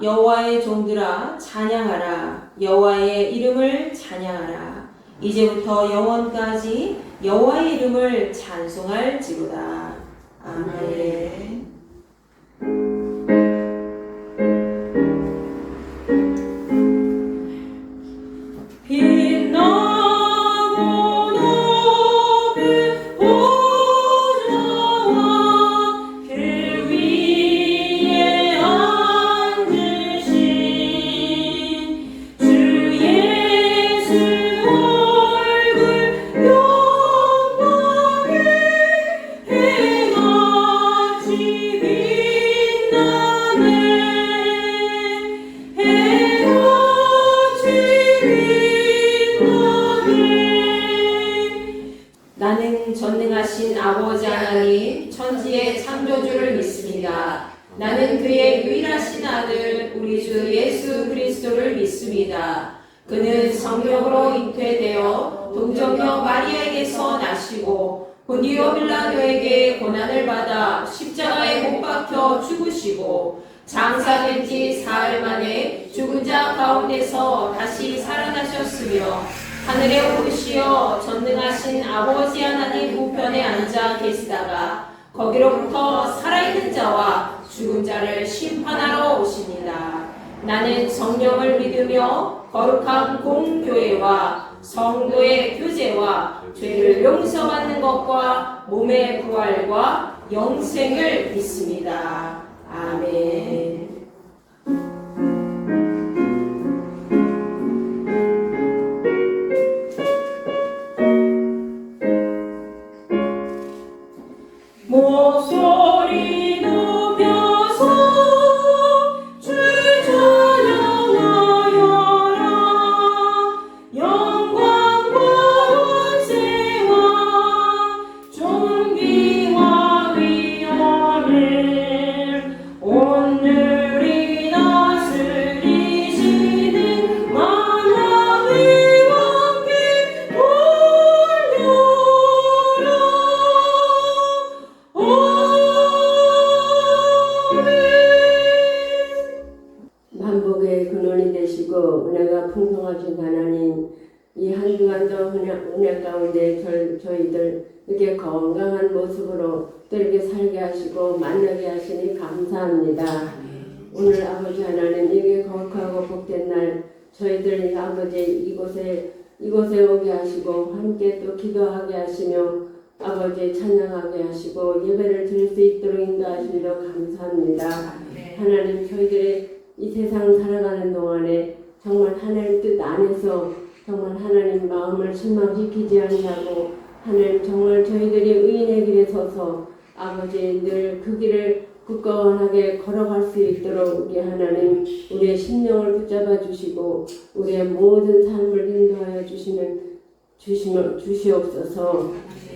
여호와의 종들아 찬양하라. 여호와의 이름을 찬양하라. 이제부터 영원까지 여호와의 이름을 찬송할지로다. 아멘. 나는 전능하신 아버지 하나님 천지의 창조주를 믿습니다. 나는 그의 유일하신 아들 우리 주 예수 그리스도를 믿습니다. 그는 성령으로 잉태되어 동정녀 마리아에게서 나시고 본디오 빌라도에게 고난을 받아 십자가에 못 박혀 죽으시고 장사된 지 사흘 만에 죽은 자 가운데서 다시 살아나셨으며 하늘에 오르시어 전능하신 아버지 하나님 우편에 앉아 계시다가 거기로부터 살아있는 자와 죽은 자를 심판하러 오십니다. 나는 성령을 믿으며 거룩한 공교회와 성도의 교제와 죄를 용서받는 것과 몸의 부활과 영생을 믿습니다. 아멘. 목소리 높여서 주 찬양하여라. 영광과 권세와 존귀와 위엄을 오늘이 다스리시는 만왕의 왕께 돌려라. 만복의 근원이 되시고 은혜가 풍성하신 하나님, 이 한 주간도 은혜 가운데 저희들 이렇게 건강한 모습으로 또 이렇게 살게 하시고 만나게 하시니 감사합니다. 오늘 아버지 하나님, 이게 거룩하고 복된 날 저희들 아버지 이곳에 오게 하시고 함께 또 기도하게 하시며 아버지 찬양하게 하시고 예배를 드릴 수 있도록 인도하시므로 감사합니다. 하나님, 저희들이 이 세상 살아가는 동안에 정말 하나님 뜻 안에서 정말 하나님 마음을 실망시키지 않냐고, 하나님 정말 저희들이 의인의 길에 서서 아버지 늘 그 길을 굳건하게 걸어갈 수 있도록 우리 하나님 우리의 심령을 붙잡아 주시고 우리의 모든 삶을 인도하여 주시옵소서.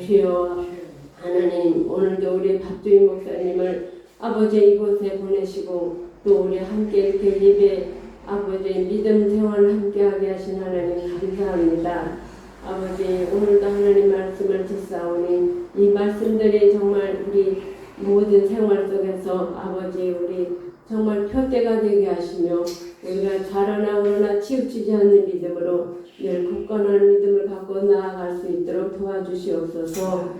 주여 하나님, 오늘도 우리 박주인 목사님을 아버지 이곳에 보내시고 또 우리 함께 이렇게 예배 아버지 믿음 생활을 함께하게 하신 하나님 감사합니다. 아버지, 오늘도 하나님 말씀을 듣사오니 이 말씀들이 정말 우리 모든 생활 속에서 아버지 우리 정말 표대가 되게 하시며 우리가 자라나 오르나 치우치지 않는 믿음으로 늘 굳건한 믿음을 갖고 나아갈 수 있도록 도와주시옵소서.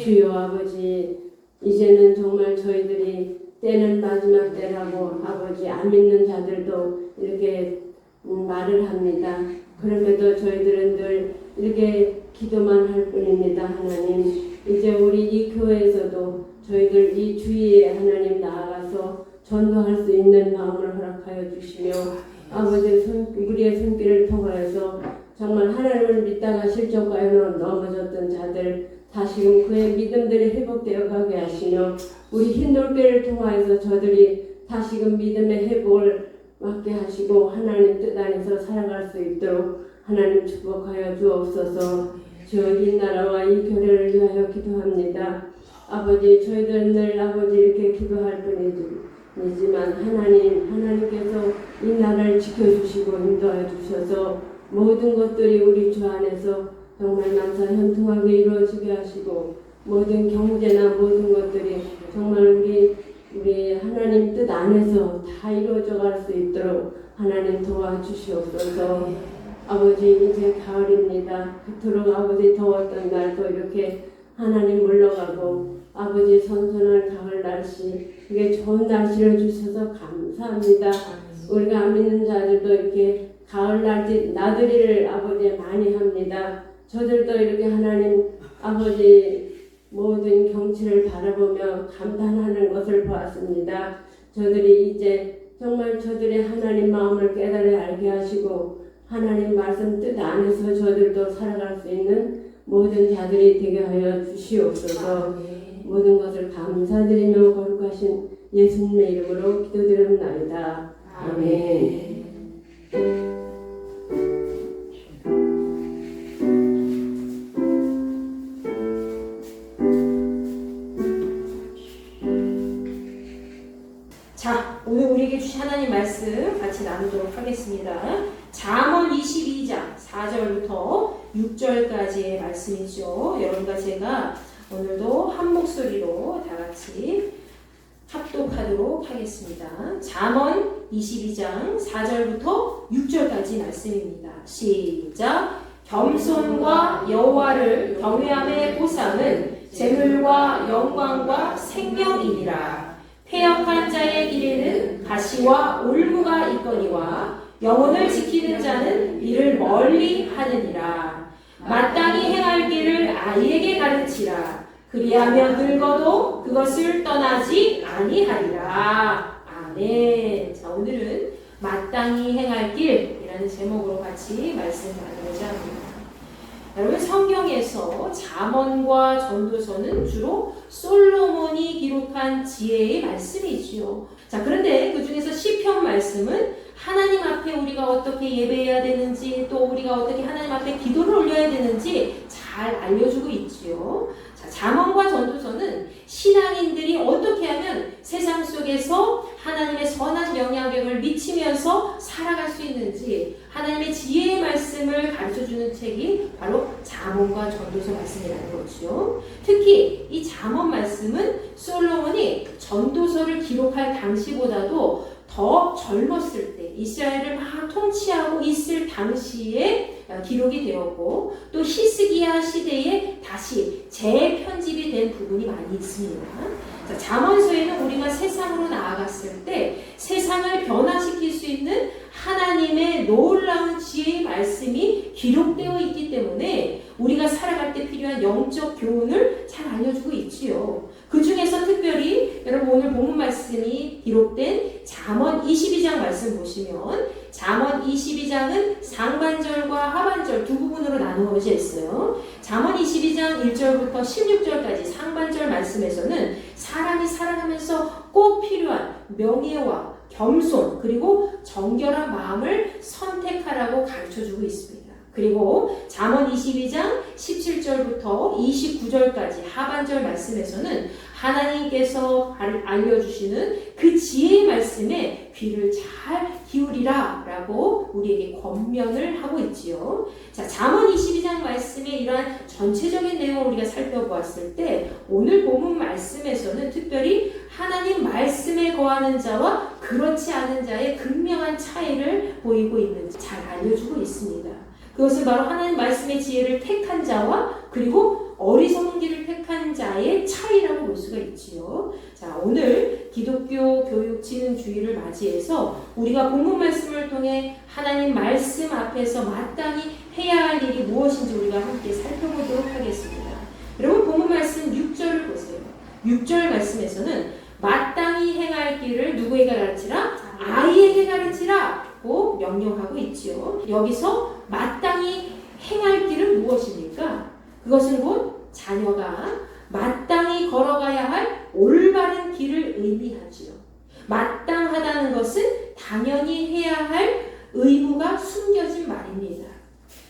주여 아버지, 이제는 정말 저희들이 때는 마지막 때라고 아버지 안 믿는 자들도 이렇게 말을 합니다. 그럼에도 저희들은 늘 이렇게 기도만 할 뿐입니다. 하나님, 이제 우리 이 교회에서도 저희들 이 주위에 하나님 나아가서 전도할 수 있는 마음을 허락하여 주시며 아버지 우리의 손길을 통하여서 정말 하나님을 믿다가 실족하여 넘어졌던 자들 다시금 그의 믿음들이 회복되어 가게 하시며 우리 흰돌길을 통하여서 저들이 다시금 믿음의 회복을 맡게 하시고 하나님 뜻 안에서 살아갈 수 있도록 하나님 축복하여 주옵소서. 저 이 나라와 이 교회를 위하여 기도합니다. 아버지, 저희들 늘 아버지 이렇게 기도할 뿐이지만 하나님께서 이 나라를 지켜주시고 인도하여 주셔서 모든 것들이 우리 주 안에서 정말 만사 현통하게 이루어지게 하시고 모든 경제나 모든 것들이 정말 우리 우리 하나님 뜻 안에서 다 이루어져 갈 수 있도록 하나님 도와주시옵소서. 아버지 이제 가을입니다. 그토록 아버지 더웠던 날도 이렇게 하나님 물러가고 아버지 선선한 가을 날씨 이게 좋은 날씨를 주셔서 감사합니다. 우리가 안 믿는 자들도 이렇게 가을 나들이를 아버지 많이 합니다. 저들도 이렇게 하나님 아버지 모든 경치를 바라보며 감탄하는 것을 보았습니다. 저들이 이제 정말 저들의 하나님 마음을 깨달아 알게 하시고 하나님 말씀 뜻 안에서 저들도 살아갈 수 있는 모든 자들이 되게 하여 주시옵소서. 모든 것을 감사드리며 거룩하신 예수님의 이름으로 기도드립니다. 아멘. 자, 오늘 우리에게 주신 하나님 말씀 같이 나누도록 하겠습니다. 잠언 22장 4절부터 6절까지의 말씀이죠. 여러분과 제가 오늘도 한 목소리로 다 같이 합독하도록 하겠습니다. 잠언 22장 4절부터 6절까지 말씀입니다. 시작. 겸손과 여호와를 경외함의 보상은 재물과 영광과 생명이니라. 패역한 자의 길에는 가시와 올무가 있거니와 영혼을 지키는 자는 이를 멀리 하느니라. 마땅히 행할 길을 아이에게 가르치라. 그리하면 늙어도 그것을 떠나지 아니하리라. 아멘. 자, 오늘은 마땅히 행할 길이라는 제목으로 같이 말씀 나누고자 합니다. 여러분, 성경에서 잠언과 전도서는 주로 솔로몬이 기록한 지혜의 말씀이지요. 자, 그런데 그 중에서 시편 말씀은 하나님 앞에 우리가 어떻게 예배해야 되는지, 또 우리가 어떻게 하나님 앞에 기도를 올려야 되는지 잘 알려주고 있지요. 자, 잠언과 전도서는 신앙인들이 어떻게 하면 세상 속에서 하나님의 선한 영향력을 미치면서 살아갈 수 있는지 하나님의 지혜의 말씀을 가르쳐주는 책이 바로 잠언과 전도서 말씀이라는 거죠. 특히 이 잠언 말씀은 솔로몬이 전도서를 기록할 당시보다도 더 젊었을 때 이스라엘을 막 통치하고 있을 당시에 기록이 되었고 또 히스기야 시대에 다시 재편집이 된 부분이 많이 있습니다. 자, 잠언서에는 우리가 세상으로 나아갔을 때 세상을 변화시킬 수 있는 하나님의 놀라운 지혜의 말씀이 기록되어 있기 때문에 우리가 살아갈 때 필요한 영적 교훈을 잘 알려주고 있지요. 그 중에서 특별히 여러분 오늘 본문 말씀이 기록된 잠언 22장 말씀 보시면 잠언 22장은 상반절과 하반절 두 부분으로 나누어져 있어요. 잠언 22장 1절부터 16절까지 상반절 말씀에서는 사람이 살아가면서 꼭 필요한 명예와 겸손 그리고 정결한 마음을 선택하라고 가르쳐주고 있습니다. 그리고 잠언 22장 17절부터 29절까지 하반절 말씀에서는 하나님께서 알려주시는 그 지혜의 말씀에 귀를 잘 기울이라 라고 우리에게 권면을 하고 있지요. 자, 잠언 22장 말씀의 이러한 전체적인 내용을 우리가 살펴보았을 때 오늘 본문 말씀에서는 특별히 하나님 말씀에 거하는 자와 그렇지 않은 자의 극명한 차이를 보이고 있는지 잘 알려주고 있습니다. 그것은 바로 하나님 말씀의 지혜를 택한 자와 그리고 어리석은 길을 택한 자의 차이라고 볼 수가 있지요. 자, 오늘 기독교 교육진흥주의를 맞이해서 우리가 본문 말씀을 통해 하나님 말씀 앞에서 마땅히 해야 할 일이 무엇인지 우리가 함께 살펴보도록 하겠습니다. 여러분 본문 말씀 6절을 보세요. 6절 말씀에서는 마땅히 행할 길을 누구에게 가르치라? 아이에게 가르치라 고 명령하고 있지요. 여기서 마땅히 행할 길은 무엇입니까? 그것은 곧 자녀가 마땅히 걸어가야 할 올바른 길을 의미하지요. 마땅하다는 것은 당연히 해야 할 의무가 숨겨진 말입니다.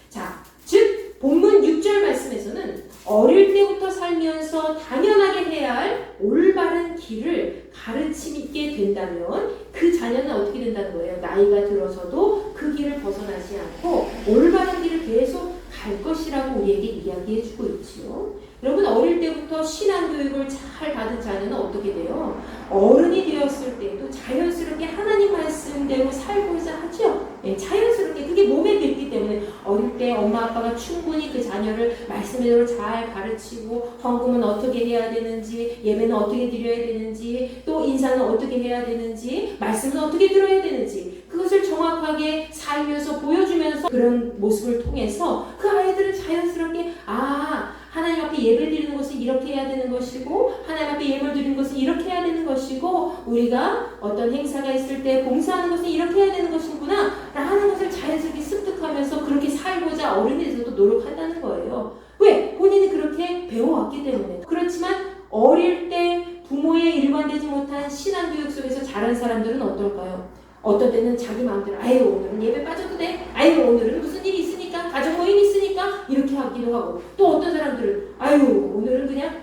자, 즉 본문 6절 말씀에서는 어릴 때부터 살면서 당연하게 해야 할 올바른 길을 가르치게 된다면 그 자녀는 어떻게 된다는 거예요? 나이가 들어서도 그 길을 벗어나지 않고 올바른 길을 계속 갈 것이라고 우리에게 이야기해주고 있지요. 여러분 어릴 때부터 신앙교육을 잘 받은 자녀는 어떻게 돼요? 어른이 되었을 때도 자연스럽게 하나님 말씀대로 살고자 하죠. 예, 자연스럽게 그게 몸에 뱉기 때문에 어릴 때 엄마 아빠가 충분히 그 자녀를 말씀대로 잘 가르치고 헌금은 어떻게 해야 되는지, 예배는 어떻게 드려야 되는지, 또 인사는 어떻게 해야 되는지, 말씀은 어떻게 들어야 되는지 그것을 정확하게 살면서 보여주면서 그런 모습을 통해서 그 아이들은 자연스럽게 하나님 앞에 예배 드리는 것은 이렇게 해야 되는 것이고 하나님 앞에 예물 드리는 것은 이렇게 해야 되는 것이고 우리가 어떤 행사가 있을 때 봉사하는 것은 이렇게 해야 되는 것이구나 라는 것을 자연스럽게 습득하면서 그렇게 살고자 어른에서도 노력한다는 거예요. 왜? 본인이 그렇게 배워왔기 때문에. 그렇지만 어릴 때 부모의 일관되지 못한 신앙교육 속에서 자란 사람들은 어떨까요? 어떤 때는 자기 마음대로 아유 오늘은 예배 빠져도 돼, 아유 오늘은 무슨 일이 있으니까 가족 모임이 있으니까 이렇게 하기도 하고, 또 어떤 사람들은 아유 오늘은 그냥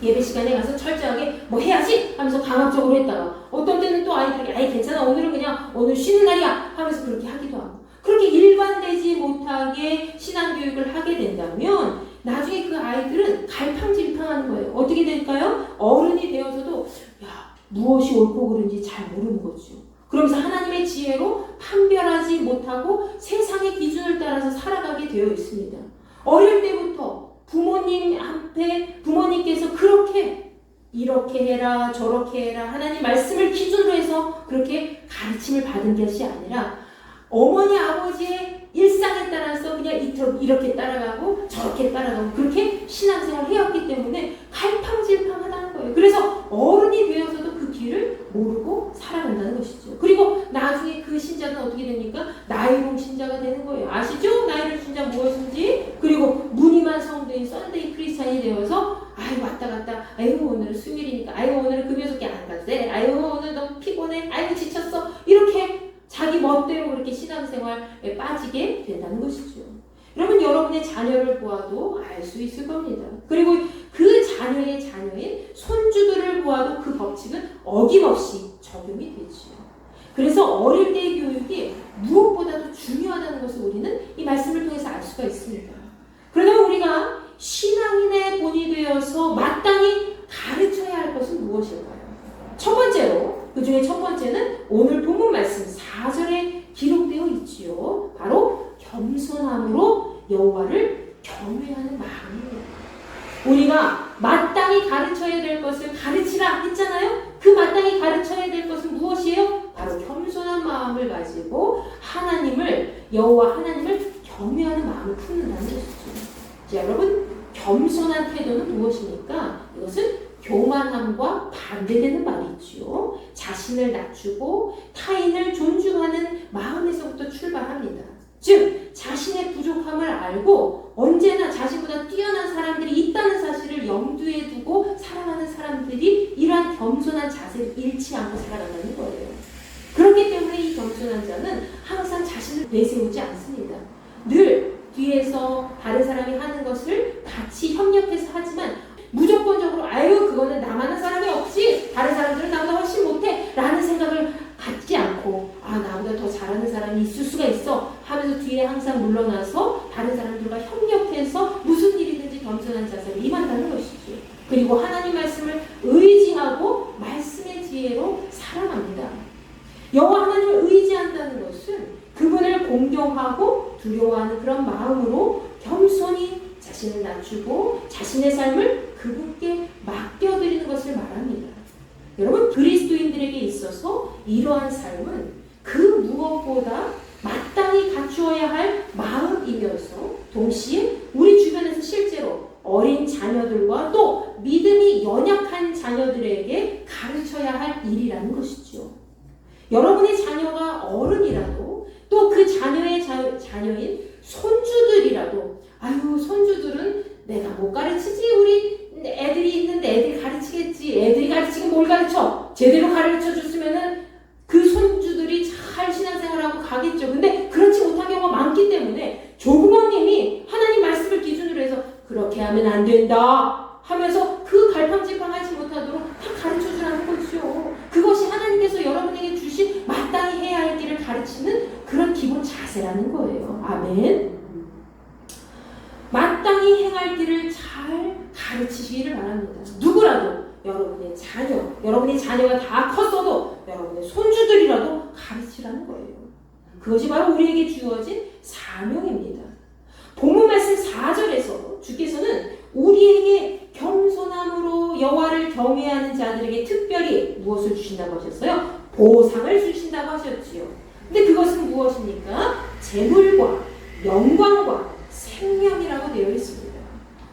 예배 시간에 가서 철저하게 뭐 해야지 하면서 강압적으로 했다가 어떤 때는 또 아이들이 아이 괜찮아 오늘은 그냥 오늘 쉬는 날이야 하면서 그렇게 하기도 하고, 그렇게 일관되지 못하게 신앙교육을 하게 된다면 나중에 그 아이들은 갈팡질팡하는 거예요. 어떻게 될까요? 어른이 되어서도 무엇이 옳고 그른지 잘 모르는 거죠. 그러면서 하나님의 지혜로 판별하지 못하고 세상의 기준을 따라서 살아가게 되어 있습니다. 어릴 때부터 부모님께서 그렇게 이렇게 해라 저렇게 해라 하나님 말씀을 기준으로 해서 그렇게 가르침을 받은 것이 아니라 어머니 아버지의 일상에 따라서 그냥 이렇게 따라가고 저렇게 따라가고 그렇게 신앙생활을 해왔기 때문에 갈팡질팡하다는 거예요. 그래서 어른이 되어서도 그 길을 모르고 살아간다는 것이죠. 그리고 나중에 그 신자는 어떻게 됩니까? 나이롱 신자가 되는 거예요. 아시죠? 나이롱 신자 무엇인지? 그리고 무늬만 성도인 썬데이 크리스찬이 되어서 아이고 왔다 갔다 아이고 오늘은 수요일이니까 아이고 오늘은 금요일밖에 안 갔대 아이고 오늘 너무 피곤해 아이고 지쳤어 이렇게 자기 멋대로 그렇게 신앙생활에 빠지게 된다는 것이죠. 여러분의 자녀를 보아도 알 수 있을 겁니다. 그리고 그 자녀의 자녀인 손주들을 보아도 그 법칙은 어김없이 적용이 되죠. 그래서 어릴 때의 교육이 무엇보다도 중요하다는 것을 우리는 이 말씀을 통해서 알 수가 있습니다. 그러면 우리가 신앙인의 본이 되어서 마땅히 가르쳐야 할 것은 무엇일까요? 첫 번째로, 그 중에 첫 번째는 오늘 본문 말씀 4절에 기록되어 있지요. 바로 겸손함으로 여호와를 경외하는 마음입니다. 우리가 마땅히 가르쳐야 될 것을 가르치라 했잖아요. 그 마땅히 가르쳐야 될 것은 무엇이에요? 바로 겸손한 마음을 가지고 여호와 하나님을 경외하는 마음을 품는다는 것이죠. 자, 여러분, 겸손한 태도는 무엇입니까? 이것은 교만함과 반대되는 말이지요. 자신을 낮추고 타인을 존중하는 마음에서부터 출발합니다. 즉 자신의 부족함을 알고 언제나 자신보다 뛰어난 사람들이 있다는 사실을 염두에 두고 살아가는 사람들이 이러한 겸손한 자세를 잃지 않고 살아간다는 거예요. 그렇기 때문에 이 겸손한 자는 항상 자신을 내세우지 않습니다. 늘 뒤에서 다른 사람이 하는 것을 같이 협력해서 하지만 무조건적으로 아유 그거는 나만 하는 사람이 없지 다른 사람들은 나보다 훨씬 못해 라는 생각을 갖지 않고 나보다 더 잘하는 사람이 있을 수가 있어 하면서 뒤에 항상 물러나서 다른 사람들과 협력해서 무슨 일이든지 겸손한 자세로 임한다는 것이죠. 그리고 하나님 말씀을 의지하고 말씀의 지혜로 살아갑니다. 여호와 하나님을 의지한다는 것은 그분을 공경하고 두려워하는 그런 마음으로 겸손히 자신을 낮추고 자신의 삶을 그분께 맡겨드리는 것을 말합니다. 여러분, 그리스도인들에게 있어서 이러한 삶은 그 무엇보다 마땅히 갖추어야 할 마음이면서 동시에 우리 주변에서 실제로 어린 자녀들과 또 믿음이 연약한 자녀들에게 가르쳐야 할 일이라는 것이죠. 여러분의 자녀가 어른이라도 또 그 자녀의 자녀인 손주들이라도 손주들은 내가 못 가르치지 우리 애들이 있는데 애들이 가르치겠지 애들이 가르치긴 뭘 가르쳐 제대로 가르쳐 줬으면은 그 손주들이 잘 신앙생활하고 가겠죠. 근데 그렇지 못한 경우가 많기 때문에 조부모님이 하나님 말씀을 기준으로 해서 그렇게 하면 안 된다 하면서 그 갈팡질팡하지 못하도록 다 가르쳐주라는 거죠. 그것이 하나님께서 여러분에게 주신 마땅히 해야 할 길을 가르치는 그런 기본 자세라는 거예요. 아멘. 마땅히 행할 길을 잘 가르치시기를 바랍니다. 누구라도 여러분의 자녀, 여러분의 자녀가 다 컸어도 여러분의 손주들이라도 가르치라는 거예요. 그것이 바로 우리에게 주어진 사명입니다. 본문 말씀 4절에서 주께서는 우리에게 겸손함으로 여호와를 경외하는 자들에게 특별히 무엇을 주신다고 하셨어요? 보상을 주신다고 하셨지요. 근데 그것은 무엇입니까? 재물과 영광과 생명이라고 되어 있습니다.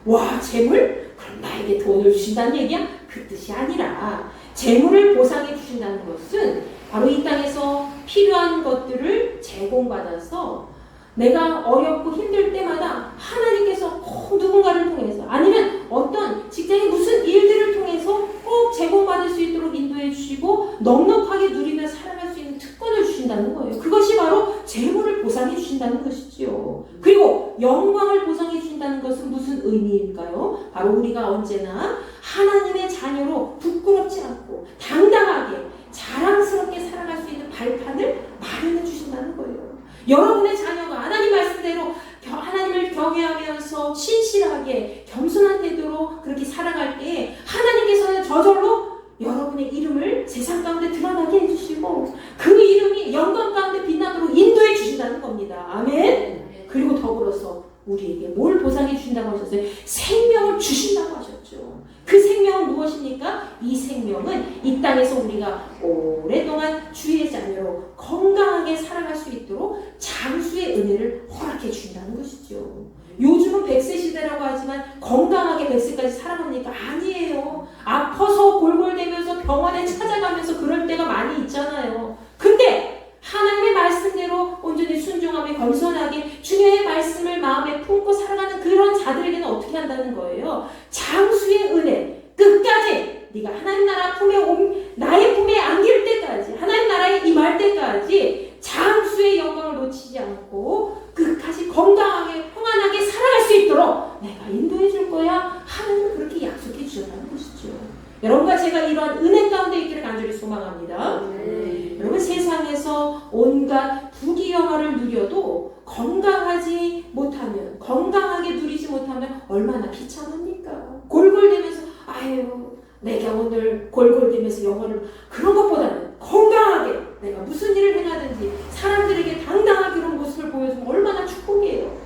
와, 재물? 그럼 나에게 돈을 주신다는 얘기야? 그 뜻이 아니라 재물을 보상해 주신다는 것은 바로 이 땅에서 필요한 것들을 제공받아서 내가 어렵고 힘들 때마다 하나님께서 꼭 누군가를 통해서 아니면 어떤 직장의 무슨 일들을 통해서 꼭 제공받을 수 있도록 인도해 주시고 넉넉하게 누리며 살아갈 수 있는 특권을 주신다는 거예요. 그것이 바로 재물을 보상해 주신다는 것이지요. 그리고 영광을 보상해 주신다는 것은 무슨 의미일까요? 바로 우리가 언제나 하나님의 자녀로 부끄럽지 않고 당당하게 자랑스럽게 살아갈 수 있는 발판을 마련해 주신다는 거예요. 여러분의 자녀가 하나님 말씀대로 하나님을 경외하면서 신실하게 겸손한 태도로 그렇게 살아갈 때 하나님께서는 저절로 여러분의 이름을 세상 가운데 드러나게 해주시고 그 이름이 영광 가운데 빛나도록 인도해 주신다는 겁니다. 아멘. 그리고 더불어서 우리에게 뭘 보상해 주신다고 하셨어요? 생명을 주신다고 하셨죠. 그 생명은 무엇입니까? 이 생명은 이 땅에서 우리가 오랫동안 주의 자녀로 건강하게 살아갈 수 있도록 장수의 은혜를 허락해 주신다는 것이죠. 요즘은 100세 시대라고 하지만 건강하게 100세까지 살아갑니까? 아니에요. 아파서 골골대면서 병원에 찾아가면서 그럴 때가 많이 있잖아요. 근데 하나님의 말씀대로 온전히 순종하며 겸손하게 주님의 말씀을 마음에 품고 살아가는 그런 자들에게는 어떻게 한다는 거예요? 장수의 은혜 끝까지 네가 하나님 나라 품에 나의 품에 안길 때까지 하나님 나라에 임할 때까지 장수의 영광을 놓치지 않고 끝까지 건강하게 평안하게 살아갈 수 있도록 내가 인도해 줄 거야. 하나님은 그렇게 약속해 주셨다는 것이죠. 여러분과 제가 이러한 은혜 가운데 있기를 간절히 소망합니다. 여러분 세상에서 온갖 부귀영화를 누려도 건강하지 못하면 건강하게 누리지 못하면 얼마나 비참합니까? 골골대면서 아유 내가 오늘 골골대면서 영화를 그런 것보다는 건강하게 내가 무슨 일을 행하든지 사람들에게 당당하게 그런 모습을 보여주면 얼마나 축복이에요.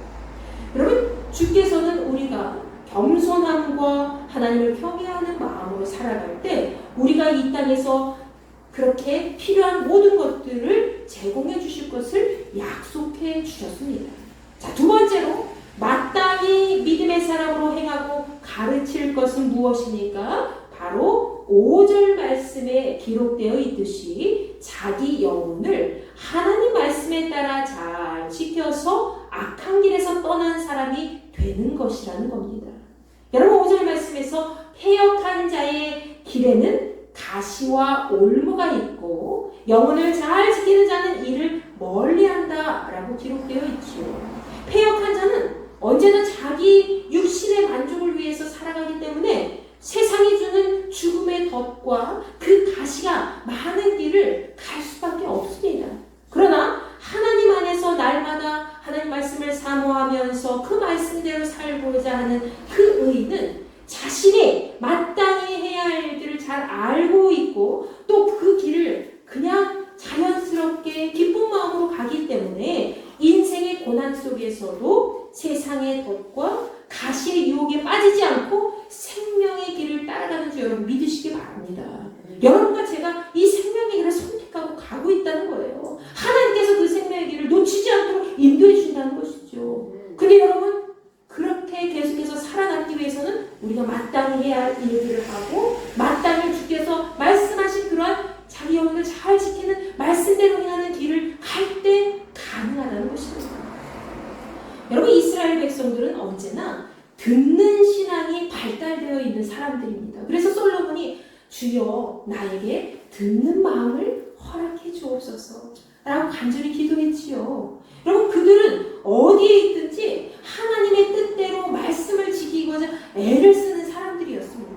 여러분 주께서는 우리가 겸손함과 하나님을 경외하는 마음으로 살아갈 때 우리가 이 땅에서 그렇게 필요한 모든 것들을 제공해 주실 것을 약속해 주셨습니다. 자, 두 번째로 마땅히 믿음의 사람으로 행하고 가르칠 것은 무엇입니까? 바로 5절 말씀에 기록되어 있듯이 자기 영혼을 하나님 말씀에 따라 잘 지켜서 악한 길에서 떠난 사람이 되는 것이라는 겁니다. 여러분 5절 말씀에서 패역한 자의 길에는 가시와 올무가 있고 영혼을 잘 지키는 자는 이를 멀리한다 라고 기록되어 있죠. 패역한 자는 언제나 자기 육신의 만족을 위해서 살아가기 때문에 세상이 주는 죽음의 덫과 그 가시가 많은 길을 갈 수밖에 없습니다. 그러나 하나님 안에서 날마다 하나님 말씀을 사모하면서 그 말씀대로 살고자 하는 그 의인은 자신이 마땅히 해야 할 일들을 잘 알고 있고 또 그 길을 그냥 자연스럽게 기쁜 마음으로 가기 때문에 인생의 고난 속에서도 세상의 덫과 가시의 유혹에 빠지지 않고 생명의 길을 따라가는 줄 여러분 믿으시기 바랍니다. 여러분과 제가 이 생명의 길을 선택하고 가고 있다는 거예요. 하나님께서 그 생명의 길을 놓치지 않도록 인도해 주신다는 것이죠. 근데 여러분 그렇게 계속해서 살아남기 위해서는 우리가 마땅히 해야 할 일들을 하고 마땅히 주께서 말씀하신 그러한 자기 영혼을 잘 지키는 말씀대로 행하는 길을 갈 때 가능하다는 것입니다. 여러분 이스라엘 백성들은 언제나 듣는 신앙이 발달되어 있는 사람들입니다. 그래서 솔로몬이 주여 나에게 듣는 마음을 허락해 주옵소서 라고 간절히 기도했지요. 여러분 그들은 어디에 있든지 하나님의 뜻대로 말씀을 지키고자 애를 쓰는 사람들이었습니다.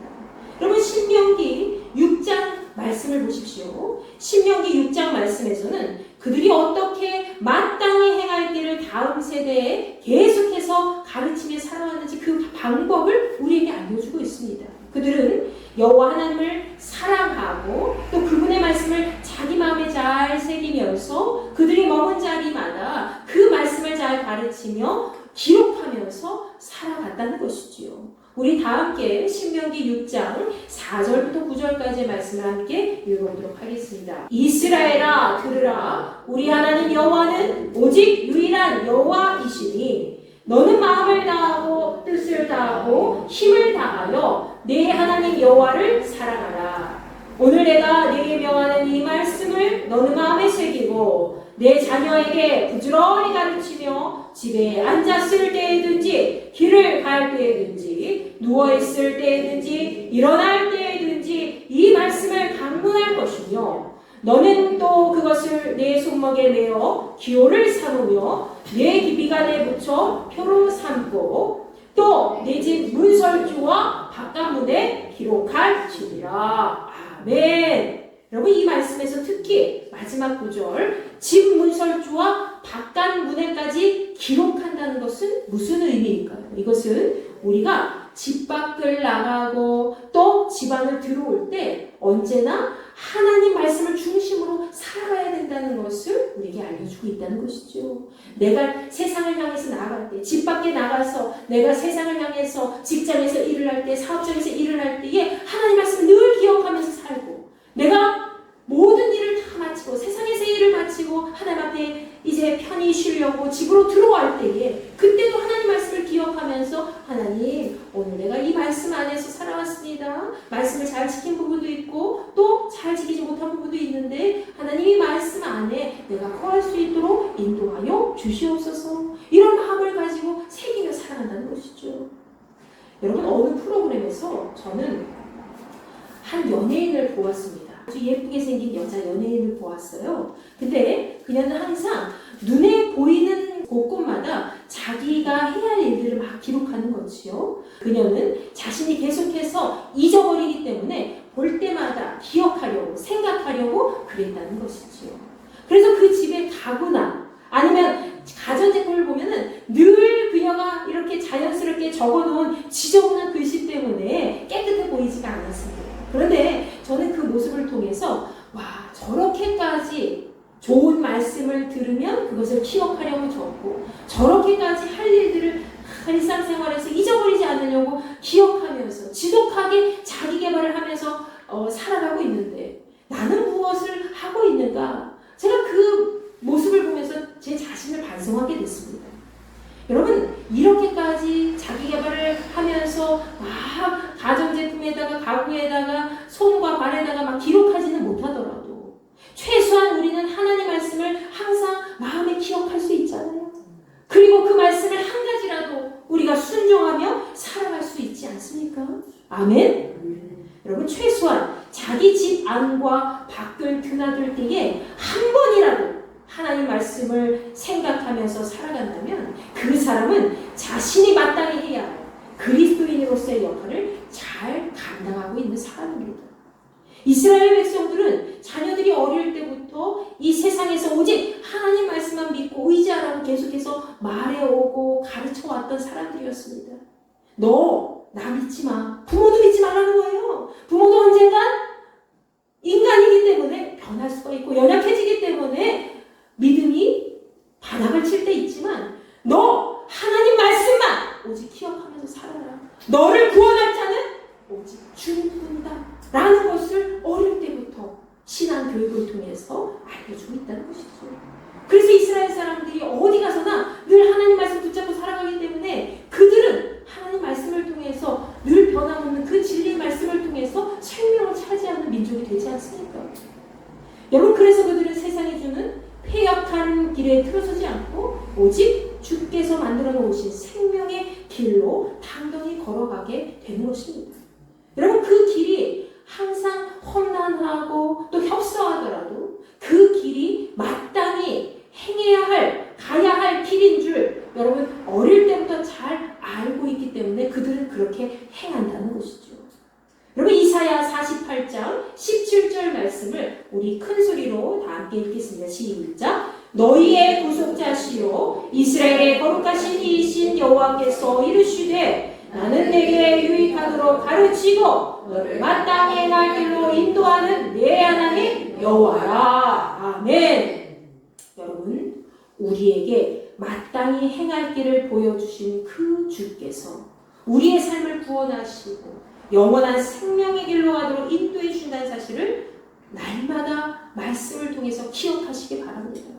여러분 신명기 6장 말씀을 보십시오. 신명기 6장 말씀에서는 그들이 어떻게 마땅히 행할 길을 다음 세대에 계속해서 하면서 가르치며 살아왔는지 그 방법을 우리에게 알려주고 있습니다. 그들은 여호와 하나님을 사랑하고 또 그분의 말씀을 자기 마음에 잘 새기면서 그들이 머문 자리마다 그 말씀을 잘 가르치며 기록하면서 살아갔다는 것이지요. 우리 다 함께 신명기 6장 4절부터 9절까지의 말씀을 함께 읽어보도록 하겠습니다. 이스라엘아 들으라. 우리 하나님 여호와는 오직 유일한 여호와이시니 너는 마음을 다하고 뜻을 다하고 힘을 다하여 내 하나님 여호와를 사랑하라. 오늘 내가 네게 명하는 이 말씀을 너는 마음에 새기고 내 자녀에게 부지런히 가르치며 집에 앉았을 때에든지 길을 갈 때에든지 누워있을 때에든지 일어날 때에든지 이 말씀을 강론할 것이며 너는 또 그것을 내 손목에 메어 기호를 삼으며 내 비간에 붙여 표로 삼고 또 내 집 문설주와 바깥문에 기록할지니라. 아멘. 여러분 이 말씀에서 특히 마지막 구절 집 문설주와 바깥 문에까지 기록한다는 것은 무슨 의미일까요? 이것은 우리가 집 밖을 나가고 또 집 안을 들어올 때 언제나 하나님 말씀을 중심으로 살아가야 된다는 것을 우리에게 알려주고 있다는 것이죠. 내가 세상을 향해서 나갈 때, 집 밖에 나가서 내가 세상을 향해서 직장에서 일을 할 때, 사업장에서 일을 할 때에 하나님 말씀을 늘 기억하면서 살고 내가 모든 일을 다 마치고 세상에서의 일을 마치고 하나님 앞에 이제 편히 쉬려고 집으로 들어갈 때에 그때도 하나님 말씀을 기억하면서 하나님 오늘 내가 이 말씀 안에서 살아왔습니다. 말씀을 잘 지킨 부분도 있고 또 잘 지키지 못한 부분도 있는데 하나님 이 말씀 안에 내가 거할 수 있도록 인도하여 주시옵소서. 이런 마음을 가지고 새기며 살아간다는 것이죠. 여러분 어느 프로그램에서 저는 한 연예인을 보았습니다. 아주 예쁘게 생긴 여자 연예인을 보았어요. 근데 그녀는 항상 눈에 보이는 곳곳마다 자기가 해야 할 일들을 막 기록하는 거지요. 그녀는 자신이 계속해서 잊어버리기 때문에 볼 때마다 기억하려고 생각하려고 그랬다는 것이지요. 그래서 그 집에 가거나 아니면 가전제품을 보면은 늘 그녀가 이렇게 자연스럽게 적어놓은 지저분한 글씨 때문에 깨끗해 보이지가 않았습니다. 그런데 저는 그 모습을 통해서 와 저렇게까지 좋은 말씀을 들으면 그것을 기억하려고 적고 저렇게까지 할 일들을 일상생활에서 잊어버리지 않으려고 기억하면서 지독하게 자기 개발을 하면서 살아가고 있는데 나는 무엇을 하고 있는가? 제가 그 모습을 보면서 제 자신을 반성하게 됐습니다. 여러분 이렇게까지 자기 개발을 하면서 막 가전제품에다가 가구에다가 손과 발에다가 막 기록하지는 못하더라도 최소한 우리는 하나님 말씀을 항상 마음에 기억할 수 있잖아요. 그리고 그 말씀을 한 가지라도 우리가 순종하며 살아갈 수 있지 않습니까? 아멘? 여러분 최소한 자기 집 안과 밖을 드나들 때에 한 번이라도 하나님 말씀을 생각하면서 살아간다면 그 사람은 자신이 마땅히 해야 할 그리스도인으로서의 역할을 잘 감당하고 있는 사람입니다. 이스라엘 백성들은 자녀들이 어릴 때부터 이 세상에서 오직 하나님 말씀만 믿고 의지하라고 계속해서 말해오고 가르쳐왔던 사람들이었습니다. 너 나 믿지 마. 부모도 믿지 말라는 거예요. 부모도 언젠간 인간이기 때문에 변할 수가 있고 연약해지기 때문에 믿음이 바닥을 칠 때 있지만 너 하나님 말씀만 오직 기억하면서 살아라. 너를 구원할 자는 오직 주님뿐이다 라는 것을 어릴 때부터 신앙 교육을 통해서 알려주고 있다는 것이죠. 그래서 이스라엘 사람들이 어디 가서나 늘 하나님 말씀 붙잡고 살아가기 때문에 그들은 하나님 말씀을 통해서 늘 변함없는 그 진리 말씀을 통해서 생명을 차지하는 민족이 되지 않습니까? 여러분 그래서 그들은 세상이 주는 폐역한 길에 틀어서지 않고 오직 주께서 만들어 놓으신 생명의 길로 당당히 걸어가게 되는 것입니다. 여러분 그 길이 항상 험난하고 또 협소하더라도 그 길이 마땅히 행해야 할 가야 할 길인 줄 여러분 어릴 때부터 잘 알고 있기 때문에 그들은 그렇게 행한다는 것이죠. 여러분 이사야 48장 17절 말씀을 우리 큰 소리로 다 함께 읽겠습니다. 시작. 너희의 구속자시여 들으시오. 이스라엘의 거룩하신 이신 여호와께서 이르시되 나는 내게 유익하도록 가르치고 너를 마땅히 행할 길로 인도하는 내 하나님 여호와라. 아멘. 여러분, 우리에게 마땅히 행할 길을 보여주신 그 주께서 우리의 삶을 구원하시고 영원한 생명의 길로 가도록 인도해 준다는 사실을 날마다 말씀을 통해서 기억하시기 바랍니다.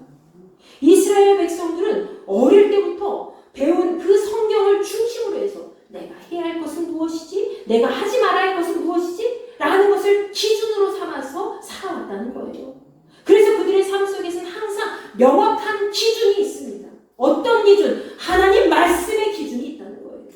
이스라엘 백성들은 어릴 때부터 배운 그 성경을 중심으로 해서 내가 해야 할 것은 무엇이지? 내가 하지 말아야 할 것은 무엇이지? 라는 것을 기준으로 삼아서 살아왔다는 거예요. 그래서 그들의 삶 속에서는 항상 명확한 기준이 있습니다. 어떤 기준? 하나님 말씀의 기준이 있다는 거예요.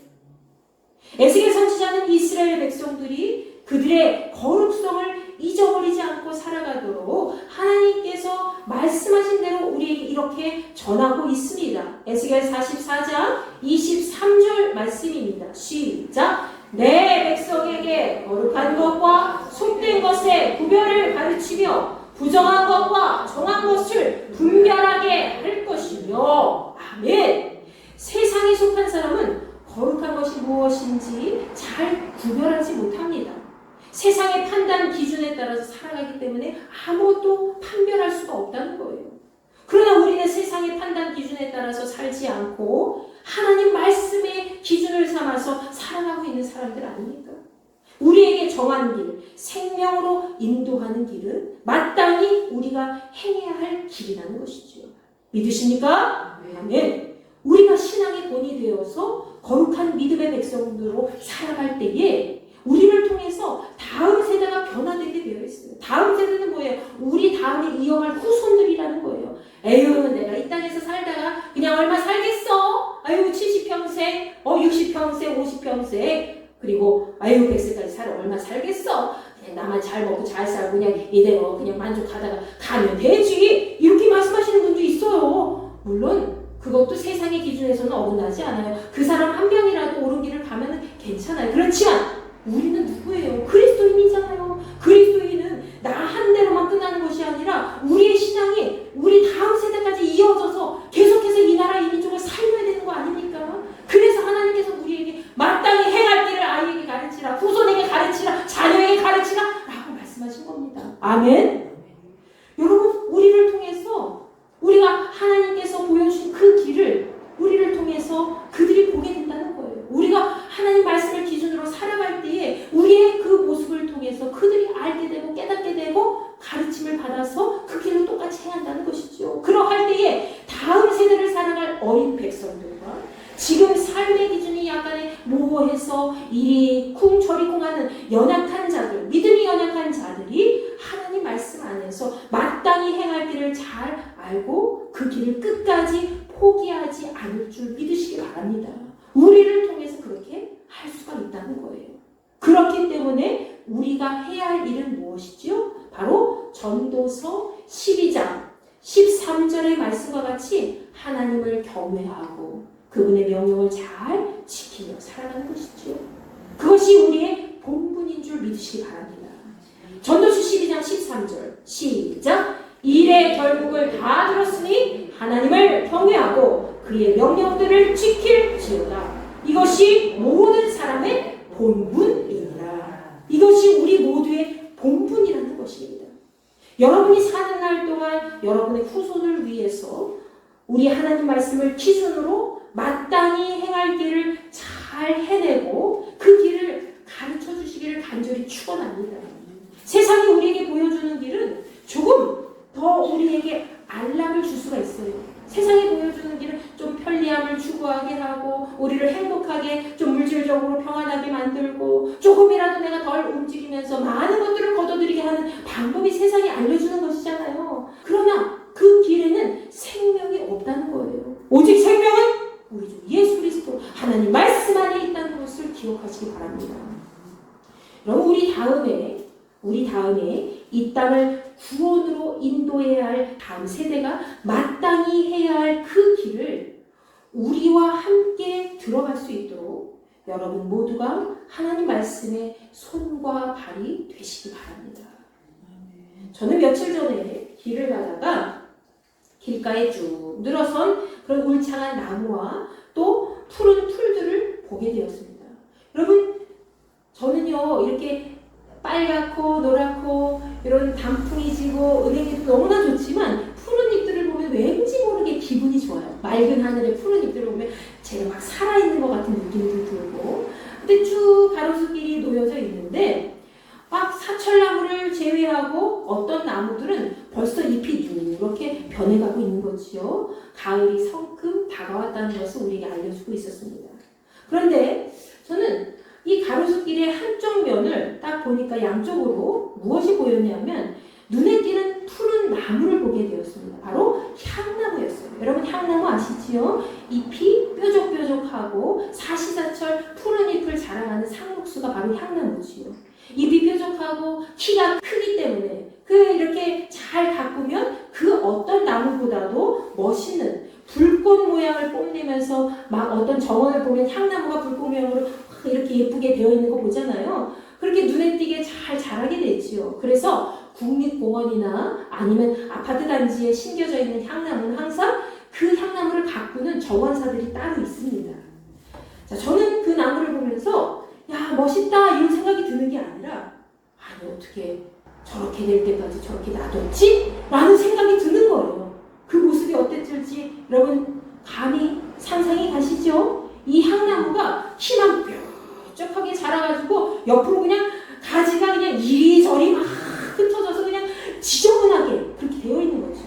에스겔 선지자는 이스라엘 백성들이 그들의 거룩성을 잊어버리지 않고 살아가도록 하나님께서 말씀하신 대로 우리에게 이렇게 전하고 있습니다. 에스겔 44장 23절 말씀입니다. 시작! 내 백성에게 거룩한 것과 속된 것의 구별을 가르치며 부정한 것과 정한 것을 분별하게 할 것이며 아멘. 세상에 속한 사람은 거룩한 것이 무엇인지 잘 구별하지 못합니다. 세상의 판단 기준에 따라서 살아가기 때문에 아무것도 판별할 수가 없다는 거예요. 그러나 우리는 세상의 판단 기준에 따라서 살지 않고 하나님 말씀의 기준을 삼아서 살아가고 있는 사람들 아닙니까? 우리에게 정한 길, 생명으로 인도하는 길은 마땅히 우리가 행해야 할 길이라는 것이죠. 믿으십니까? 아멘. 우리가 신앙의 본이 되어서 거룩한 믿음의 백성으로 살아갈 때에 우리를 통해서 다음 세대가 변화되게 되어 있어요. 다음 세대는 뭐예요? 우리 다음에 이어갈 후손들이라는 거예요. 에휴, 내가 이 땅에서 살다가 그냥 얼마 살겠어? 아유, 70평생, 60평생, 50평생, 그리고 아유, 100세까지 살아 얼마 살겠어? 그냥 나만 잘 먹고 잘 살고 그냥 이대로 그냥 만족하다가 가면 되지. 이렇게 말씀하시는 분도 있어요. 물론 그것도 세상의 기준에서는 어긋나지 않아요. 그 사람 한 명이라도 옳은 길을 가면 괜찮아요. 그렇지만 우리는 누구예요? 그리스도인이잖아요. 그리스도인은 나 한 대로만 끝나는 것이 아니라 우리의 신앙이 우리 다음 세대까지 이어져서 계속해서 이 나라 이 민족을 살려야 되는 거 아닙니까? 그래서 하나님께서 우리에게 마땅히 행할 길을 아이에게 가르치라, 후손에게 가르치라, 자녀에게 가르치라 라고 말씀하신 겁니다. 아멘. 여러분, 우리를 통해서 우리가 하나님께서 보여주신 그 길을 우리를 통해서 그들이 보게 된다는 거예요. 우리가 하나님 말씀을 기준으로 살아갈 때에 우리의 그 모습을 통해서 그들이 알게 되고 깨닫게 되고 가르침을 받아서 그 길을 똑같이 해야 한다는 것이죠. 그러할 때에 다음 세대를 살아갈 어린 백성들과 지금 삶의 기준이 약간의 모호해서 이리 쿵 저리 쿵 하는 연약한 자들, 믿음이 연약한 자들이 하나님 말씀 안에서 마땅히 행할 길을 잘 알고 그 길을 끝까지 포기하지 않을 줄 믿으시기 바랍니다. 우리를 통해서 그렇게 할 수가 있다는 거예요. 그렇기 때문에 우리가 해야 할 일은 무엇이죠? 바로 전도서 12장 13절의 말씀과 같이 하나님을 경외하고 그분의 명령을 잘 지키며 살아가는 것이죠. 그것이 우리의 본분인 줄 믿으시기 바랍니다. 전도서 12장 13절 시작! 일의 결국을 다 들었으니 하나님을 경외하고 그의 명령들을 지킬지어다. 이것이 모든 사람의 본분이니라. 이것이 우리 모두의 본분이라는 것입니다. 여러분이 사는 날 동안 여러분의 후손을 위해서 우리 하나님 말씀을 기준으로 마땅히 행할 길을 잘 해내고 그 길을 가르쳐 주시기를 간절히 축원합니다. 세상이 우리에게 보여주는 길은 조금 더 우리에게 안락을 줄 수가 있어요. 세상이 보여주는 길은 좀 편리함을 추구하게 하고 우리를 행복하게 좀 물질적으로 평안하게 만들고 조금이라도 내가 덜 움직이면서 많은 것들을 거둬들이게 하는 방법이 세상이 알려주는 것이잖아요. 그러나 그 길에는 생명이 없다는 거예요. 오직 생명은 우리 주 예수 그리스도 하나님 말씀 안에 있다는 것을 기억하시기 바랍니다. 여러분, 우리 다음에 이 땅을 구원으로 인도해야 할 다음 세대가 마땅히 해야 할 그 길을 우리와 함께 들어갈 수 있도록 여러분 모두가 하나님 말씀의 손과 발이 되시기 바랍니다. 저는 며칠 전에 길을 가다가 길가에 쭉 늘어선 그런 울창한 나무와 또 푸른 풀들을 보게 되었습니다. 여러분, 저는요 이렇게 빨갛고 노랗고 이런 단풍이 지고 은행잎도 너무나 좋지만 푸른 잎들을 보면 왠지 모르게 기분이 좋아요. 맑은 하늘에 푸른 잎들을 보면 제가 막 살아있는 것 같은 느낌도 들고, 근데 쭉 가로수길이 놓여져 있는데 막 사철나무를 제외하고 어떤 나무들은 벌써 잎이 이렇게 변해가고 있는 거지요. 가을이 성큼 다가왔다는 것을 우리에게 알려주고 있었습니다. 그런데 저는 이 가로수길의 한쪽 면을 딱 보니까 양쪽으로 무엇이 보였냐면 눈에 띄는 푸른 나무를 보게 되었습니다. 바로 향나무였어요. 여러분 향나무 아시지요? 잎이 뾰족뾰족하고 사시사철 푸른 잎을 자랑하는 상록수가 바로 향나무지요. 잎이 뾰족하고 키가 크기 때문에 이렇게 잘 가꾸면 그 어떤 나무보다도 멋있는 불꽃 모양을 뽐내면서 막 어떤 정원을 보면 향나무가 불꽃 모양으로 이렇게 예쁘게 되어 있는 거 보잖아요. 그렇게 눈에 띄게 잘 자라게 되지요. 그래서 국립공원이나 아니면 아파트 단지에 심겨져 있는 향나무는 항상 그 향나무를 가꾸는 정원사들이 따로 있습니다. 자, 저는 그 나무를 보면서 야 멋있다 이런 생각이 드는 게 아니라 아니 어떻게 저렇게 될 때까지 저렇게 놔뒀지? 라는 생각이 드는 거예요. 그 모습이 어땠을지 여러분 감히 상상이 가시죠? 이 향나무가 키만 뾰족하게 자라가지고 옆으로 그냥 가지가 그냥 이리저리 막 흩어져서 그냥 지저분하게 그렇게 되어 있는 거죠.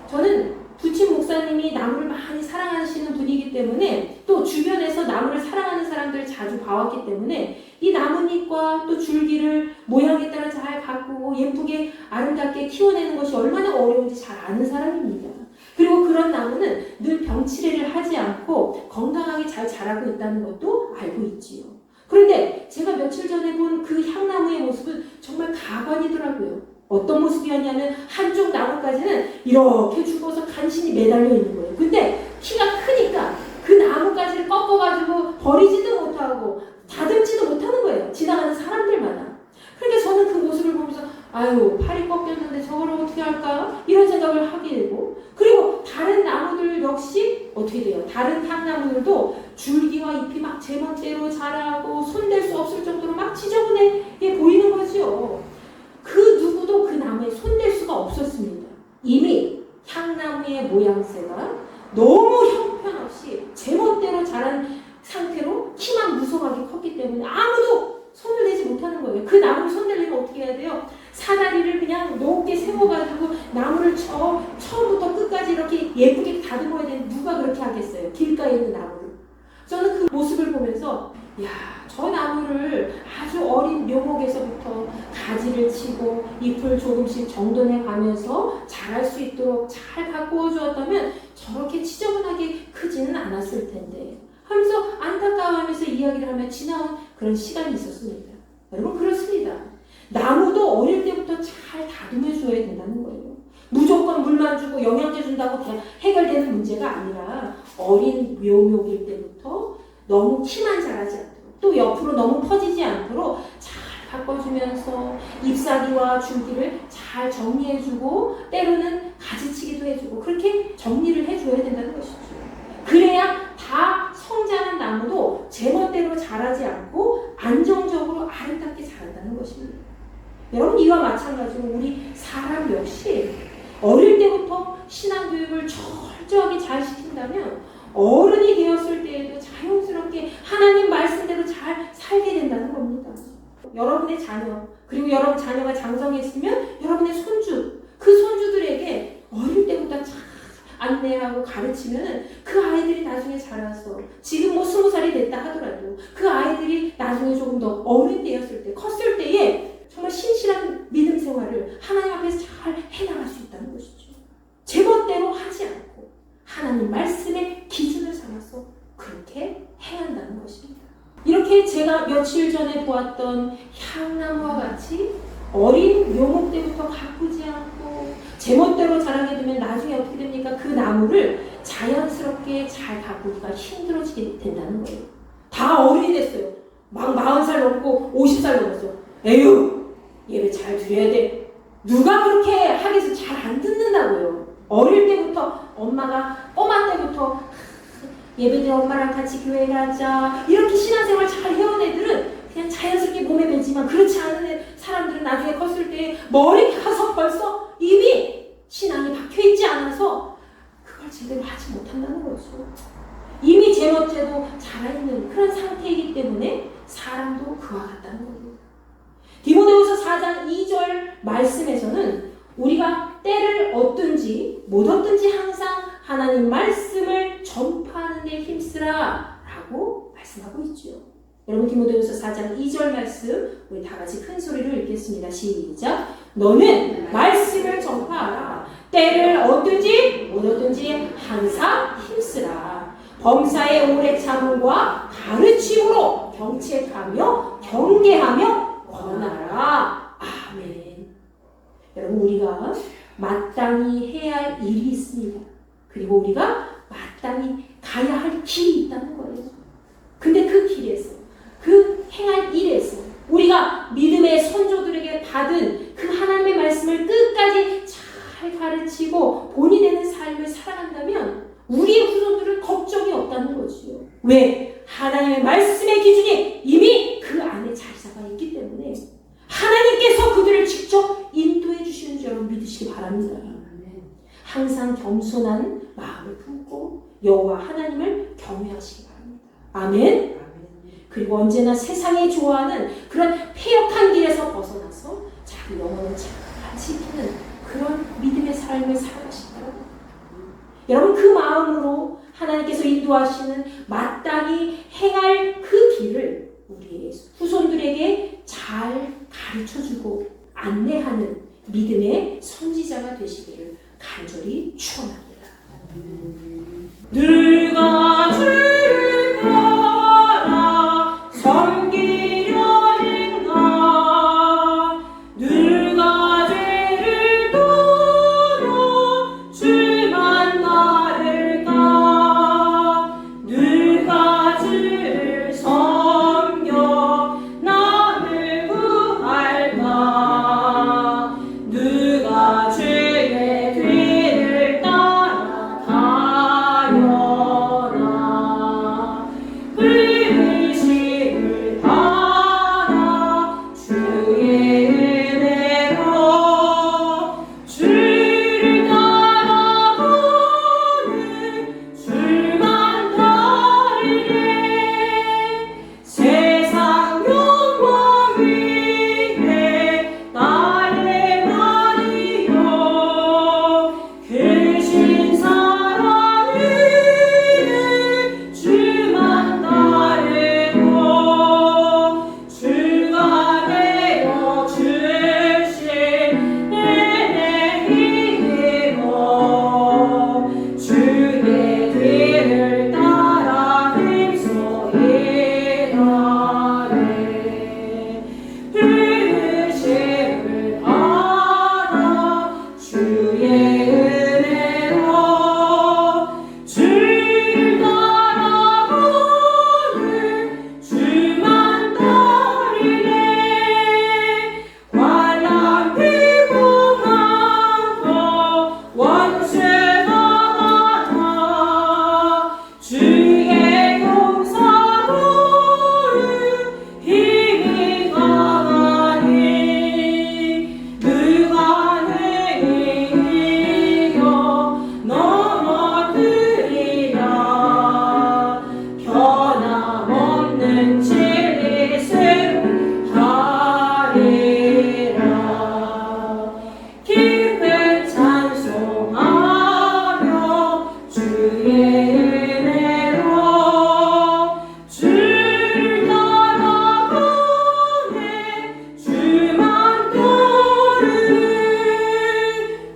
저는 부친 목사님이 나무를 많이 사랑하시는 분이기 때문에 또 주변에서 나무를 사랑하는 사람들을 자주 봐왔기 때문에 이 나뭇잎과 또 줄기를 모양에 따라 잘 가꾸고 예쁘게 아름답게 키워내는 것이 얼마나 어려운지 잘 아는 사람입니다. 그리고 그런 나무는 늘 병치레를 하지 않고 건강하게 잘 자라고 있다는 것도 알고 있지요. 그런데 제가 며칠 전에 본 그 향나무의 모습은 정말 가관이더라고요. 어떤 모습이었냐면 한쪽 나무까지는 이렇게 죽어서 간신히 매달려 있는 거예요. 근데 키가 크니까 그 나무까지를 꺾어가지고 버리지도 못하고 다듬지도 못하는 거예요. 지나가는 사람들마다. 그러니까 저는 그 모습을 보면서 아유 팔이 꺾였는데 저걸 어떻게 할까? 이런 생각을 하게 되고, 그리고 다른 나무들 역시 어떻게 돼요? 다른 향나무들도 줄기와 잎이 막 제멋대로 자라고 손댈 수 없을 정도로 막 지저분해 보이는 거죠. 그 누구도 그 나무에 손댈 수가 없었습니다. 이미 향나무의 모양새가 너무 형편없이 제멋대로 자란 상태로 키만 무성하게 컸기 때문에 아무도 손을 대지 못하는 거예요. 그 나무를 손대려면 어떻게 해야 돼요? 사다리를 그냥 높게 세워가지고 나무를 처음부터 끝까지 이렇게 예쁘게 다듬어야 되는데 누가 그렇게 하겠어요? 길가에 있는 나무를. 저는 그 모습을 보면서 야, 저 나무를 아주 어린 묘목에서부터 가지를 치고 잎을 조금씩 정돈해 가면서 자랄 수 있도록 잘 가꾸어 주었다면 저렇게 지저분하게 크지는 않았을 텐데 하면서 안타까워하면서 이야기를 하며 지나온 그런 시간이 있었습니다. 여러분 그렇습니다. 나무도 어릴 때부터 잘 다듬어 줘야 된다는 거예요. 무조건 물만 주고 영양제 준다고 해결되는 문제가 아니라 어린 묘목일 때부터 너무 키만 자라지 않도록 또 옆으로 너무 퍼지지 않도록 잘 바꿔주면서 잎사귀와 줄기를 잘 정리해주고 때로는 가지치기도 해주고 그렇게 정리를 해줘야 된다는 것이죠. 그래야 다 성장한 나무도 제멋대로 자라지 않고 안정적으로 아름답게 자란다는 것입니다. 여러분 이와 마찬가지로 우리 사람 역시 어릴 때부터 신앙교육을 철저하게 잘 시킨다면 어른이 되었을 때에도 자연스럽게 하나님 말씀대로 잘 살게 된다는 겁니다. 여러분의 자녀 그리고 여러분 자녀가 장성했으면 여러분의 손주 그 손주들에게 어릴 때부터 잘 안내하고 가르치면 그 아이들이 나중에 자라서 지금 뭐 20살이 됐다 하더라도 그 아이들이 나중에 조금 더 어른 되었을 때 컸을 때에 정말 신실한 믿음 생활을 하나님 앞에서 잘 해나갈 수 있다는 것이죠. 제멋대로 하지 않고 하나님 말씀의 기준을 삼아서 그렇게 해야 한다는 것입니다. 이렇게 제가 며칠 전에 보았던 향나무와 같이 어린 묘목 때부터 가꾸지 않고 제멋대로 자라게 되면 나중에 어떻게 됩니까? 그 나무를 자연스럽게 잘 가꾸기가 힘들어지게 된다는 거예요. 다 어른이 됐어요. 막 40살 넘고 50살 넘었어. 에휴 예배 잘 드려야 돼. 누가 그렇게 하겠어? 잘 안 듣는다고요. 어릴 때부터 엄마가 꼬마 때부터 예배드려 엄마랑 같이 교회 가자 이렇게 신앙생활 잘 해온 애들은 그냥 자연스럽게 몸에 배지만 그렇지 않은 사람들은 나중에 컸을 때 머리 가서 벌써 이미 신앙이 박혀있지 않아서 그걸 제대로 하지 못한다는 거죠. 이미 제멋대로 자라있는 그런 상태이기 때문에 사람도 그와 같다는 거예요. 디모데후서 4장 2절 말씀에서는 우리가 때를 얻든지 못 얻든지 항상 하나님 말씀을 전파하는 데 힘쓰라 라고 말씀하고 있죠. 여러분 디모데후서 4장 2절 말씀 우리 다 같이 큰 소리로 읽겠습니다. 시작. 너는 말씀을 전파하라. 때를 얻든지 못 얻든지 항상 힘쓰라. 범사의 오래 참음과 가르침으로 경책하며 경계하며 권하라. 아멘. 여러분 우리가 마땅히 해야 할 일이 있습니다. 그리고 우리가 마땅히 가야 할 길이 있다는 거예요. 근데 그 길에서 그 행할 일에서 우리가 믿음의 선조들에게 받은 그 하나님의 말씀을 끝까지 잘 가르치고 본이 되는 삶을 살아간다면 우리의 후손들은 걱정이 없다는 거지요. 왜? 하나님의 말씀의 기준이 이미 그 안에 잘 잡아 있기 때문에 하나님께서 그들을 직접 인도해 주시는 줄 여러분 믿으시기 바랍니다. 항상 겸손한 마음을 품고 여호와 하나님을 경외하시기 바랍니다. 아멘. 그리고 언제나 세상이 좋아하는 그런 폐역한 길에서 벗어나서 자기 영혼을 잘 지키는 그런 믿음의 삶을 살아가시기 바랍니다. 여러분 그 마음으로 하나님께서 인도하시는 마땅히 행할 그 길을 우리의 후손들에게 잘 가르쳐주고 안내하는 믿음의 선지자가 되시기를 간절히 축원합니다. 누가 주를 따라 섬기려는가 누가 죄를 떠나 주만 따를까 누가 주를 섬겨 남을 구할까 누가 주의 뒤를 따라가려나 부르심을 받아 주의 은혜로 주를 따라가는 줄만 따르네 세상 영광 위에 나를 말이요 크신 사랑 위에 주만 따르고 주가 되어 주신 내 힘으로 주의 뒤를 따라 힘써 일하네 부르심을 받아 주의 은혜로 주를 따라가는 주만 따르네 환난 비고난도 원수가 많아 주의 용서로는 힘이 강하니 누가 내 이겨 넘어뜨리랴 변함없는 진리 승리하리라 기쁜 찬송하며 주의 은혜로 주를 따라가네 주만 따르네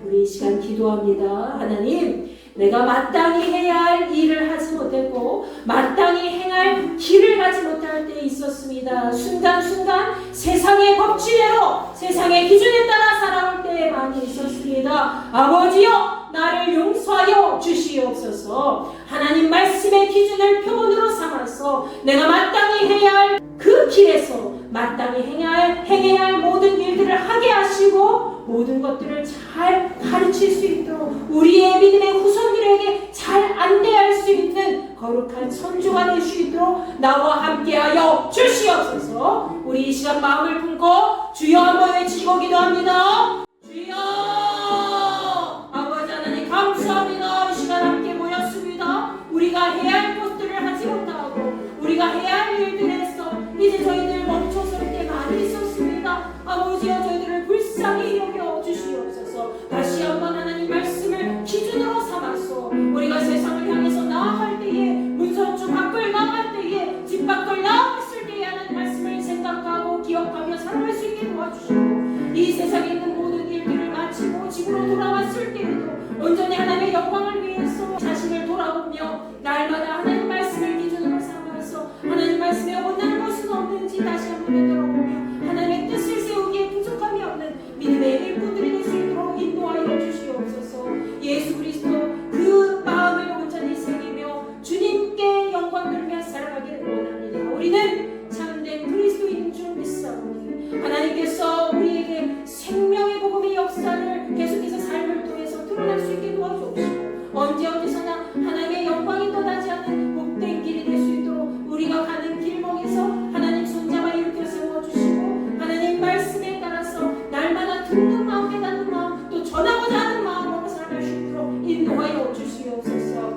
우리 이 시간 기도합니다. 하나님, 내가 마땅히 해야 할 일을 하지 못했고 마땅히 행할 길을 가지 못할 때 있었습니다. 순간순간 세상의 법칙대로 세상의 기준에 따라 살아올 때 많이 있었습니다. 아버지여 나를 용서하여 주시옵소서. 하나님 말씀의 기준을 표본으로 삼아서 내가 마땅히 해야 할 그 길에서 마땅히 행해야 할 모든 일들을 하게 하시고 모든 것들을 잘 가르칠 수 있도록 우리의 믿음의 후손들에게 잘 안내할 수 있는 거룩한 선조가 될 수 있도록 나와 함께하여 주시옵소서. 우리 이 시간 마음을 품고 주여 한번 외치고 기도합니다. 주여 아버지 하나님 감사합니다. 이 시간 함께 모였습니다. 우리가 해야 할 것들을 하지 못하고 우리가 해야 할 일들에서 이제 저희들 멈춰설 때 많이 있었습니다. 아버지여 저희들을 불쌍히 여겨 주시옵소서. 다시 한번 하나님 말씀을 기준으로 삼아서 우리가 세상을 향해서 나아갈 때에 문선주 밖을 나갈 때에 집 밖을 나갔을 때에 하나님 말씀을 생각하고 기억하며 살아갈 수 있게 도와주시고 이 세상에 있는 모든 일들을 마치고 집으로 돌아왔을 때에도 온전히 하나님의 영광을 위해서 자신을 돌아보며 날마다 하나님 말씀을 기준으로 삼아서 하나님 말씀에 원하는 것은 없는지 다시 한번 되돌아보며 하나님의 뜻을 세우기에 부족함이 없는 믿음의 일꾼들이 될 수 있도록 인도하여 주시옵소서. 예수 그리스도 그 마음을 온전히 새기며 주님께 영광 돌며 살아가기를 원합니다. 우리는 참된 그리스도인 줄 믿사오니 하나님께서 우리에게 생명의 복음의 역사를 계속해서 삶을 통해서 드러낼 수 있게 도와주옵시고 언제 어디서나 하나님의 영광이 떠나지 않는 복된 길이 될 수 있도록 우리가 가는 길목에서 하나님 손잡아 일으켜 세워주시고 하나님 말씀에 따라서 날마다 듣는 마음 깨닫는 마음 또 전하고자 하는 마음으로 살아갈 수 있도록 인도하여 주시옵소서.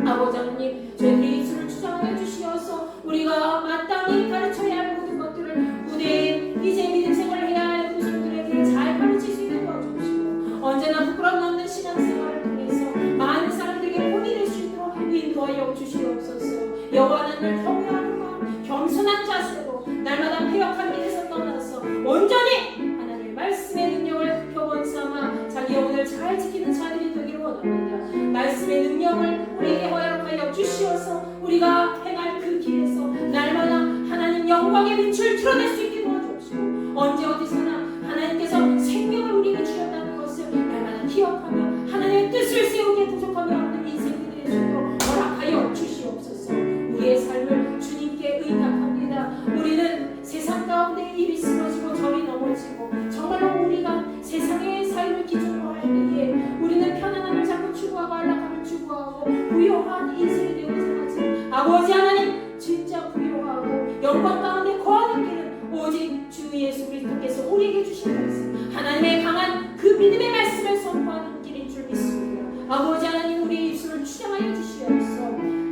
아버지 하나님 저희들의 입술을 주장하여 주시어서 우리가 마땅히 가르쳐야 할 모든 것들을 무대에 이제 믿음 생활을 해야 할 후손들에게 잘 가르칠 수 있게 도와주시고 언제나 부끄러움 없는 신앙생활을 통해서 많은 사람들에게 본이 될 수 있도록 인도하여 주시옵소서. 여호와 하나님을 경외하는 마음 겸손한 자세로 날마다 패역한 길에서 떠나서 온전히 하나님의 말씀의 능력을 표본 삼아 자기 영혼을 잘 지키는 자들이 되기를 원합니다. 말씀의 능력을 우리에게 허락하여 주시어서 우리가 행할 그 길에서 날마다 하나님 영광의 빛을 드러낼 수 있게 도와주옵시고 언제 어디서나 하나님께서 생명을 우리에게 주셨다는 것을 날마다 기억하며 하나님의 뜻을 세우기에 부족함이 없는 인생들이 될 수 있도록 허락하여 주시옵소서. 우리의 삶을 주님께 의탁합니다. 우리는 세상 가운데 이리 쓰러지고 저리 넘어지고 정말로 우리가 세상의 삶을 기준으로 할 때에 우리는 편안함을 자꾸 추구하고 안락함을 추구하고 부요한 인생이 되고자 하지 아버지 하나님 진짜 부요하고 영광 가운데 거하는 길은 오직 주 예수 그리스도께서 우리에게 주신 말씀 하나님의 강한 그 믿음의 말씀을 선포하는 길인 줄 믿습니다. 아버지 하나님 우리의 입술을 주장하여 주시옵소서.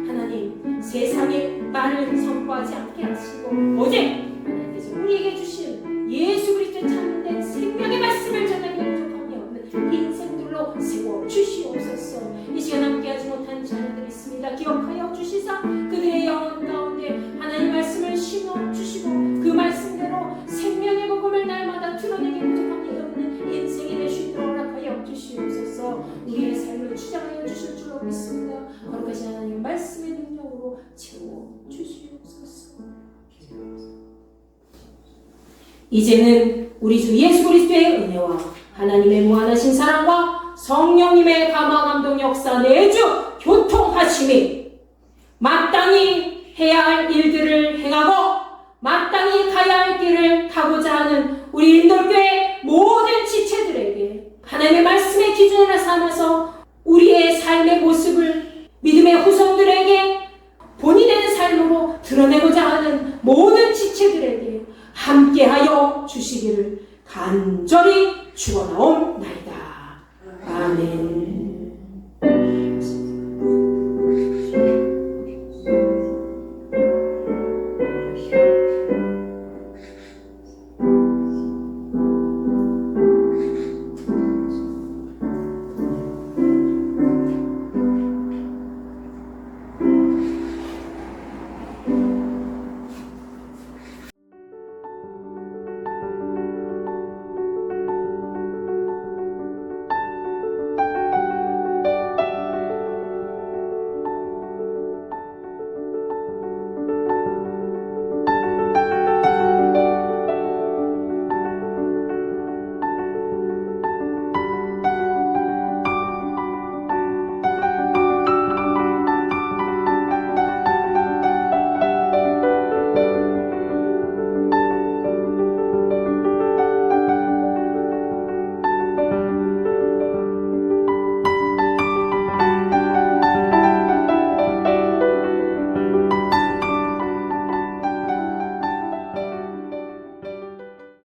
하나님 세상의 말을 선포하지 않게 하시고 오직 하나님께서 우리에게 주신 예수 그리스도의 참된 생명의 말씀을 전하기에 부족함이 없는 인생들로 세워 주시옵소서. 이 시간 함께하지 못한 자녀들이 있습니다. 기억하여 주시사 그들의 영혼 가운데 하나님 말씀을 심어 주시고 그 말씀대로 생명의 복음을 날마다 드러내기 부족함이 없는 인생이 될 수 있도록 허락하여 주시옵소서. 우리의 삶을 주장하여 주실 줄로 믿습니다. 거룩하신 하나님 말씀의 능력으로 채워 주시옵소서. 이제는 우리 주 예수 그리스도의 은혜와 하나님의 무한하신 사랑과 성령님의 감화 감동 역사 내주 교통하심이 마땅히 해야 할 일들을 행하고 마땅히 가야 할 길을 가고자 하는 우리 인돌교회 모든 지체들에게 하나님의 말씀의 기준을 삼아서 우리의 삶의 모습을 믿음의 후손들에게 본이 되는 삶으로 드러내고자 하는 모든 지체들에게 함께하여 주시기를 간절히 축원하옵나이다.